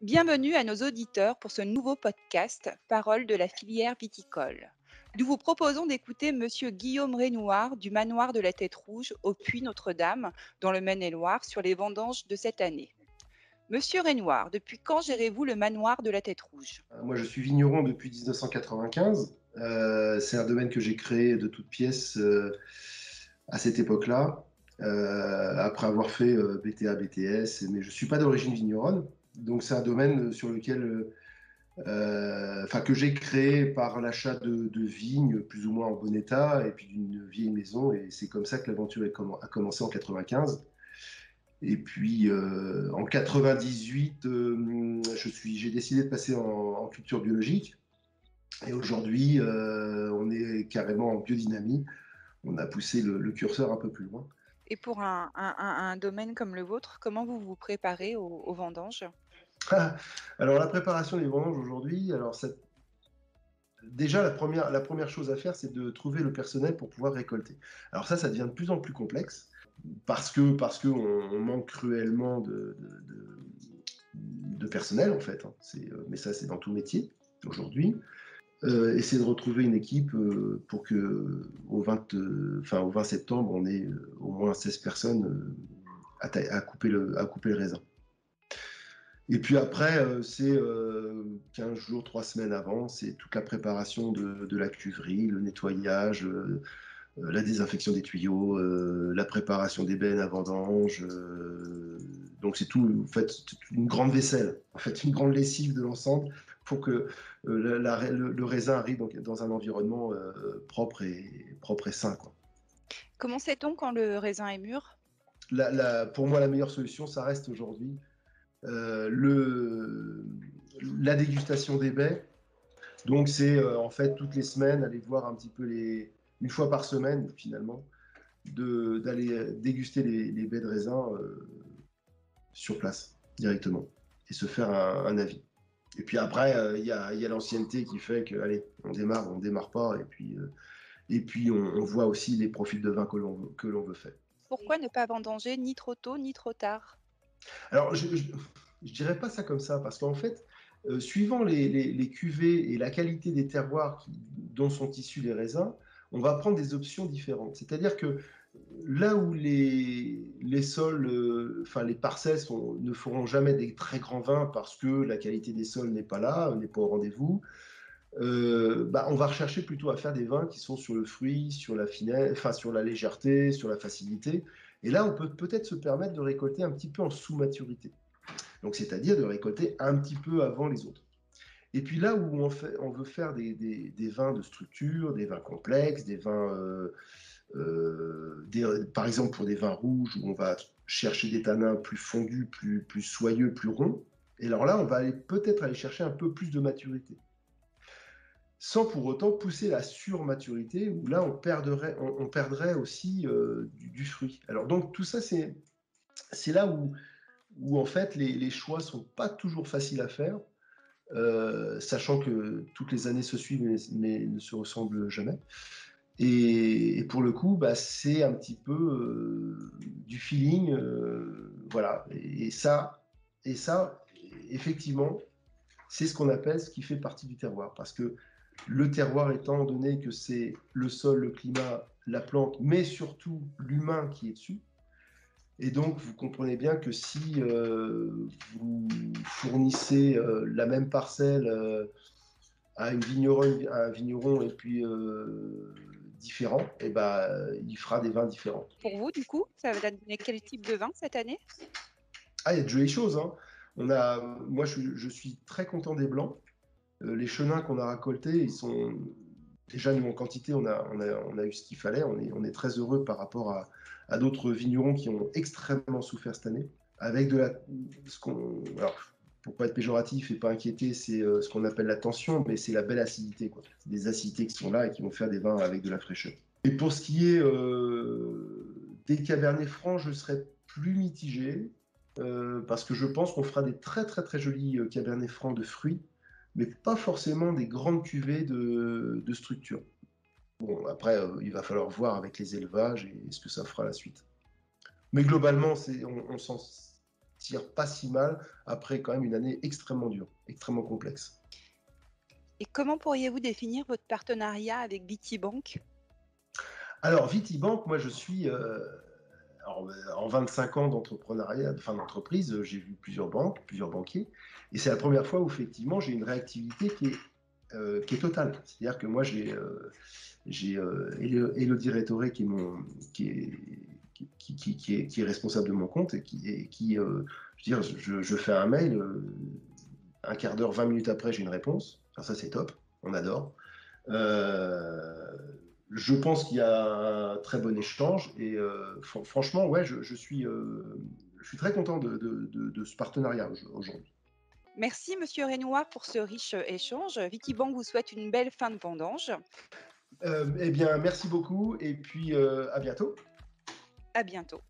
Bienvenue à nos auditeurs pour ce nouveau podcast Parole de la filière viticole. Nous vous proposons d'écouter Monsieur Guillaume Renoir du manoir de la Tête Rouge au Puy Notre-Dame, dans le Maine-et-Loire, sur les vendanges de cette année. Monsieur Renoir, depuis quand gérez-vous le manoir de la Tête Rouge? Moi, je suis vigneron depuis 1995. C'est un domaine que j'ai créé de toutes pièces à cette époque-là, après avoir fait BTA, BTS, mais je ne suis pas d'origine vigneronne. Donc, c'est un domaine sur lequel, que j'ai créé par l'achat de vignes plus ou moins en bon état et puis d'une vieille maison. Et c'est comme ça que l'aventure a commencé en 95. Et puis en 98, j'ai décidé de passer en culture biologique. Et aujourd'hui, on est carrément en biodynamie. On a poussé le curseur un peu plus loin. Et pour un domaine comme le vôtre, comment vous vous préparez aux vendanges? Alors la préparation des vendanges aujourd'hui, déjà la première chose à faire, c'est de trouver le personnel pour pouvoir récolter. Alors ça devient de plus en plus complexe parce que on manque cruellement de personnel en fait, hein. Mais ça c'est dans tout métier aujourd'hui. Essayer de retrouver une équipe pour que au 20 septembre, on ait au moins 16 personnes à couper le raisin. Et puis après, c'est 15 jours, 3 semaines avant, c'est toute la préparation de la cuverie, le nettoyage, la désinfection des tuyaux, la préparation des bennes à vendange. Donc c'est tout, en fait, c'est une grande vaisselle, en fait, une grande lessive de l'ensemble pour que le raisin arrive dans un environnement propre et sain, quoi. Comment sait-on quand le raisin est mûr? Pour moi, la meilleure solution, ça reste aujourd'hui le, la dégustation des baies. Donc c'est en fait toutes les semaines aller voir un petit peu une fois par semaine finalement d'aller déguster les baies de raisin sur place directement et se faire un avis. Et puis après, il y a l'ancienneté qui fait que, allez, on démarre pas, et puis on voit aussi les profils de vin que l'on veut faire. Pourquoi ne pas vendanger ni trop tôt ni trop tard? Alors, je dirais pas ça comme ça, parce qu'en fait, suivant les cuvées et la qualité des terroirs dont sont issus les raisins, on va prendre des options différentes. C'est-à-dire que là où les sols, les parcelles ne feront jamais des très grands vins parce que la qualité des sols n'est pas là, n'est pas au rendez-vous, on va rechercher plutôt à faire des vins qui sont sur le fruit, sur la finesse, enfin sur la légèreté, sur la facilité. Et là, on peut peut-être se permettre de récolter un petit peu en sous-maturité. Donc, c'est-à-dire de récolter un petit peu avant les autres. Et puis là où on veut faire des vins de structure, des vins complexes, des vins, par exemple pour des vins rouges où on va chercher des tanins plus fondus, plus soyeux, plus ronds. Et alors là, on va peut-être aller chercher un peu plus de maturité, sans pour autant pousser la surmaturité, où là, on perdrait aussi du fruit. Alors donc tout ça, c'est là où en fait les choix sont pas toujours faciles à faire, sachant que toutes les années se suivent mais ne se ressemblent jamais. Et pour le coup, c'est un petit peu du feeling, voilà. Et ça, effectivement, c'est ce qui fait partie du terroir. Parce que le terroir étant donné que c'est le sol, le climat, la plante, mais surtout l'humain qui est dessus. Et donc, vous comprenez bien que si vous fournissez la même parcelle à un vigneron et puis différent, il fera des vins différents. Pour vous, du coup, ça va donner quel type de vin cette année? Ah, il y a de jolies choses, hein. Moi, je suis très content des blancs. Les chenins qu'on a récoltés, ils sont déjà, nous, en quantité, on a eu ce qu'il fallait. On est très heureux par rapport à d'autres vignerons qui ont extrêmement souffert cette année. Avec alors, pour pas être péjoratif et pas inquiété, c'est ce qu'on appelle la tension, mais c'est la belle acidité, quoi. C'est des acidités qui sont là et qui vont faire des vins avec de la fraîcheur. Et pour ce qui est des Cabernets francs, je serais plus mitigé, parce que je pense qu'on fera des très très très jolis Cabernets francs de fruits, mais pas forcément des grandes cuvées de structure. Bon, après, il va falloir voir avec les élevages et ce que ça fera la suite. Mais globalement, on s'en tire pas si mal après quand même une année extrêmement dure, extrêmement complexe. Et comment pourriez-vous définir votre partenariat avec Vitibank? Alors Vitibank, moi je suis, alors, en 25 ans d'entrepreneuriat, enfin d'entreprise, j'ai vu plusieurs banques, plusieurs banquiers et c'est la première fois où effectivement j'ai une réactivité qui est totale. C'est-à-dire que moi j'ai Élodie Rétoré qui est responsable de mon compte et qui, je veux dire, je fais un mail, un quart d'heure, 20 minutes après, j'ai une réponse. Alors ça, c'est top, on adore. Je pense qu'il y a un très bon échange et franchement, ouais, je suis très content de ce partenariat aujourd'hui. Merci Monsieur Renoir pour ce riche échange. Vitibank vous souhaite une belle fin de vendange. Eh bien, merci beaucoup et puis à bientôt. À bientôt.